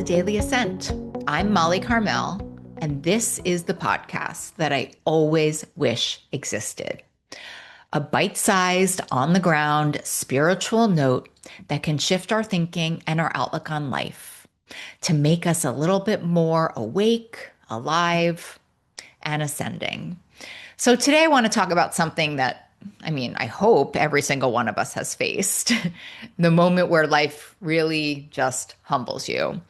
Daily Ascent. I'm Molly Carmel, and this is the podcast that I always wish existed. A bite sized, on the ground, spiritual note that can shift our thinking and our outlook on life to make us a little bit more awake, alive, and ascending. So today I want to talk about something that I hope every single one of us has faced the moment where life really just humbles you.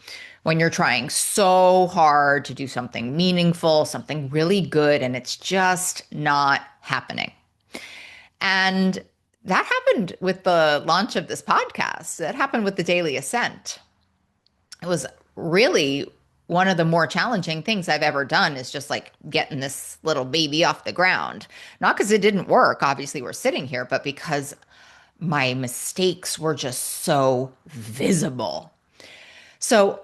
When you're trying so hard to do something meaningful, something really good, and it's just not happening. And that happened with the launch of this podcast. That happened with the Daily Ascent. It was really one of the more challenging things I've ever done is just like getting this little baby off the ground. Not because it didn't work, obviously we're sitting here, but because my mistakes were just so visible. So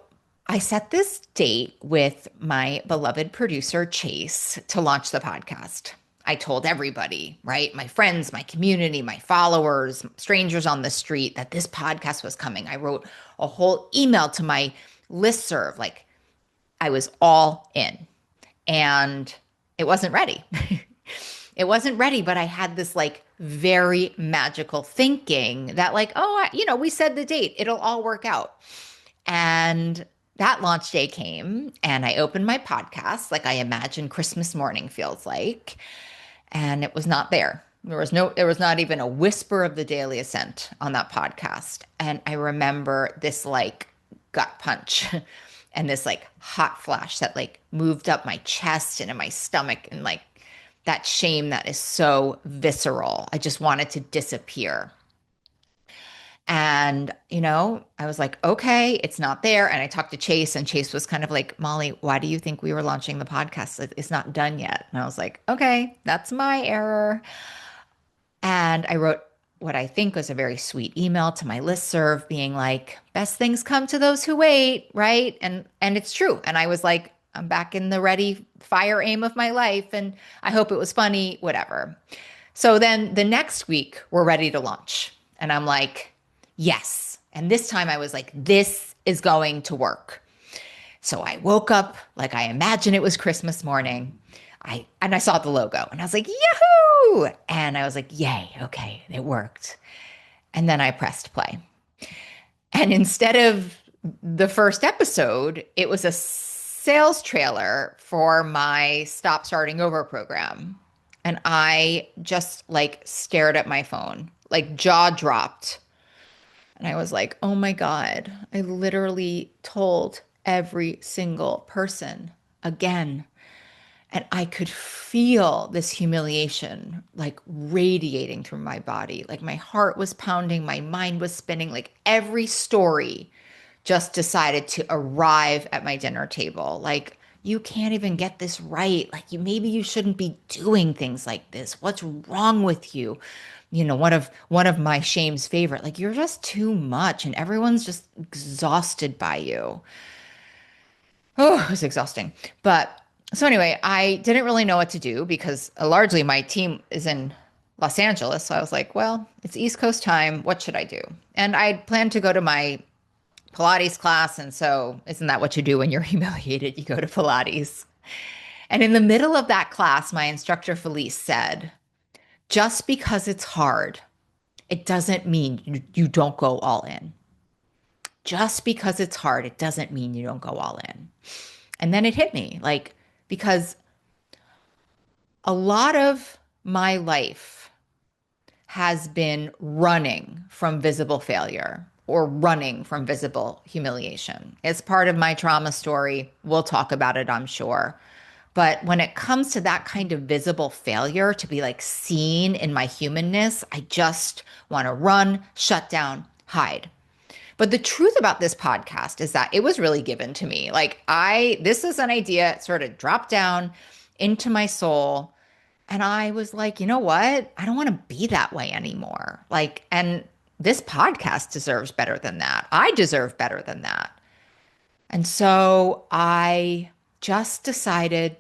I set this date with my beloved producer, Chase, to launch the podcast. I told everybody, right? My friends, my community, my followers, strangers on the street, that this podcast was coming. I wrote a whole email to my listserv, like I was all in. And it wasn't ready. It wasn't ready, but I had this like very magical thinking that like, we said the date, it'll all work out. And that launch day came and I opened my podcast like I imagine Christmas morning feels like, and it was not there. There was not even a whisper of the Daily Ascent on that podcast. And I remember this like gut punch and this like hot flash that like moved up my chest and in my stomach, and like that shame that is so visceral. I just wanted to disappear. And, I was like, okay, it's not there. And I talked to Chase, and Chase was kind of like, Molly, why do you think we were launching the podcast? It's not done yet. And I was like, okay, that's my error. And I wrote what I think was a very sweet email to my listserv being like, best things come to those who wait, right? And it's true. And I was like, I'm back in the ready fire aim of my life. And I hope it was funny, whatever. So then the next week we're ready to launch. And I'm like, yes. And this time I was like, this is going to work. So I woke up like I imagine it was Christmas morning. I saw the logo and I was like, yahoo! And I was like, yay, okay, it worked. And then I pressed play. And instead of the first episode, it was a sales trailer for my Stop Starting Over program. And I just like stared at my phone, like jaw dropped. And I was like, oh my God, I literally told every single person again. And I could feel this humiliation like radiating through my body. Like my heart was pounding, my mind was spinning, like every story just decided to arrive at my dinner table. Like, you can't even get this right. Like, maybe you shouldn't be doing things like this. What's wrong with you? One of my shame's favorite. Like, you're just too much, and everyone's just exhausted by you. Oh, it was exhausting. But so anyway, I didn't really know what to do because largely my team is in Los Angeles. So I was like, well, it's East Coast time. What should I do? And I planned to go to my Pilates class. And so, isn't that what you do when you're humiliated? You go to Pilates. And in the middle of that class, my instructor, Felice, said, just because it's hard, it doesn't mean you don't go all in. Just because it's hard, it doesn't mean you don't go all in. And then it hit me, like, because a lot of my life has been running from visible failure or running from visible humiliation. It's part of my trauma story. We'll talk about it, I'm sure. But when it comes to that kind of visible failure to be like seen in my humanness, I just want to run, shut down, hide. But the truth about this podcast is that it was really given to me. Like this is an idea, it sort of dropped down into my soul. And I was like, you know what? I don't want to be that way anymore. Like, and this podcast deserves better than that. I deserve better than that. And so I just decided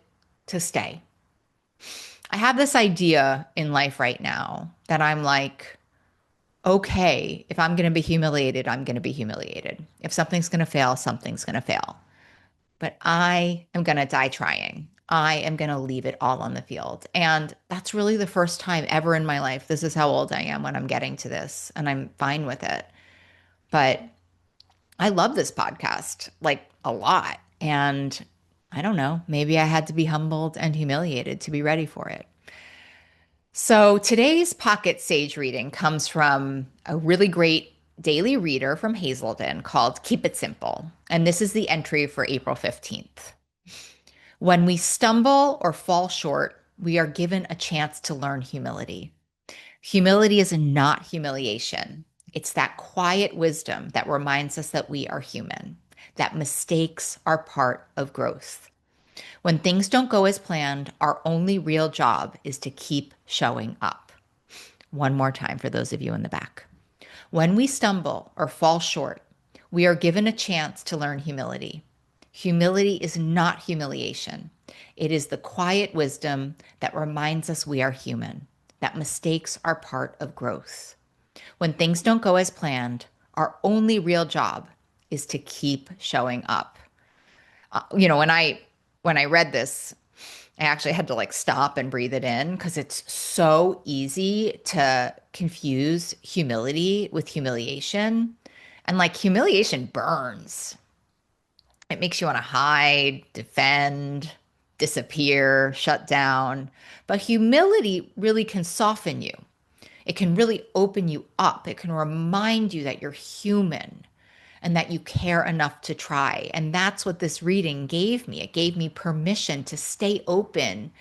to stay. I have this idea in life right now that I'm like, okay, if I'm going to be humiliated, I'm going to be humiliated. If something's going to fail, something's going to fail. But I am going to die trying. I am going to leave it all on the field. And that's really the first time ever in my life. This is how old I am when I'm getting to this, and I'm fine with it. But I love this podcast like a lot. And I don't know, maybe I had to be humbled and humiliated to be ready for it. So today's pocket sage reading comes from a really great daily reader from Hazelden called Keep It Simple. And this is the entry for April 15th. When we stumble or fall short, we are given a chance to learn humility. Humility is not humiliation. It's that quiet wisdom that reminds us that we are human, that mistakes are part of growth. When things don't go as planned, our only real job is to keep showing up. One more time for those of you in the back. When we stumble or fall short, we are given a chance to learn humility. Humility is not humiliation. It is the quiet wisdom that reminds us we are human, that mistakes are part of growth. When things don't go as planned, our only real job is to keep showing up. When I read this, I actually had to like stop and breathe it in because it's so easy to confuse humility with humiliation. And like humiliation burns. It makes you want to hide, defend, disappear, shut down. But humility really can soften you. It can really open you up. It can remind you that you're human and that you care enough to try. And that's what this reading gave me. It gave me permission to stay open,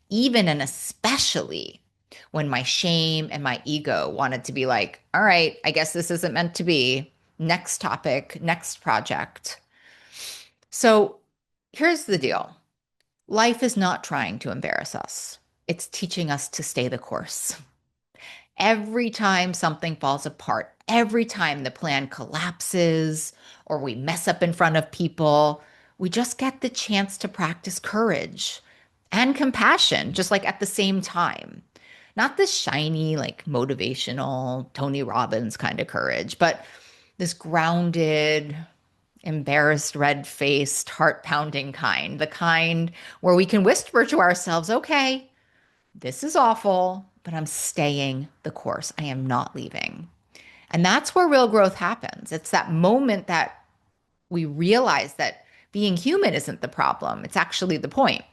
even and especially when my shame and my ego wanted to be like, all right, I guess this isn't meant to be. Next topic, next project. So here's the deal. Life is not trying to embarrass us. It's teaching us to stay the course. Every time something falls apart, every time the plan collapses or we mess up in front of people, we just get the chance to practice courage and compassion, just like at the same time. Not this shiny, like motivational Tony Robbins kind of courage, but this grounded, embarrassed, red faced, heart pounding kind, the kind where we can whisper to ourselves, okay, this is awful, but I'm staying the course. I am not leaving. And that's where real growth happens. It's that moment that we realize that being human isn't the problem, it's actually the point.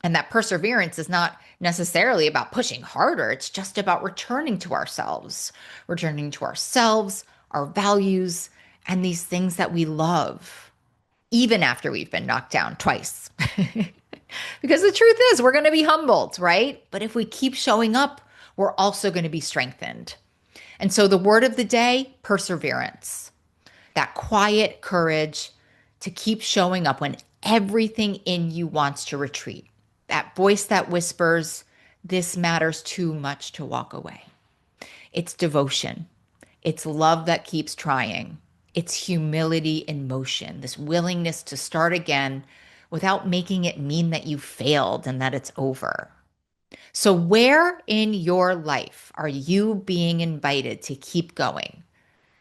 And that perseverance is not necessarily about pushing harder, it's just about returning to ourselves, our values, and these things that we love, even after we've been knocked down twice. Because the truth is, we're going to be humbled, right? But if we keep showing up, we're also going to be strengthened. And so the word of the day, perseverance, that quiet courage to keep showing up when everything in you wants to retreat. That voice that whispers, this matters too much to walk away. It's devotion. It's love that keeps trying. It's humility in motion, this willingness to start again without making it mean that you failed and that it's over. So, where in your life are you being invited to keep going?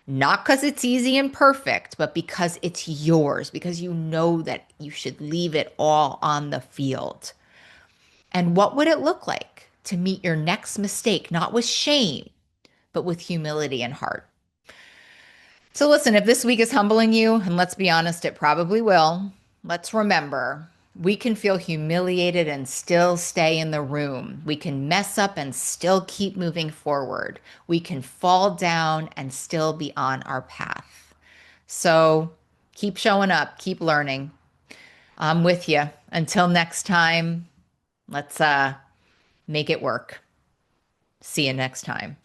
Not because it's easy and perfect, but because it's yours, because you know that you should leave it all on the field. And what would it look like to meet your next mistake, not with shame, but with humility and heart? So, listen, if this week is humbling you, and let's be honest, it probably will, let's remember we can feel humiliated and still stay in the room. We can mess up and still keep moving forward. We can fall down and still be on our path. So, keep showing up, keep learning. I'm with you. Until next time, let's make it work. See you next time.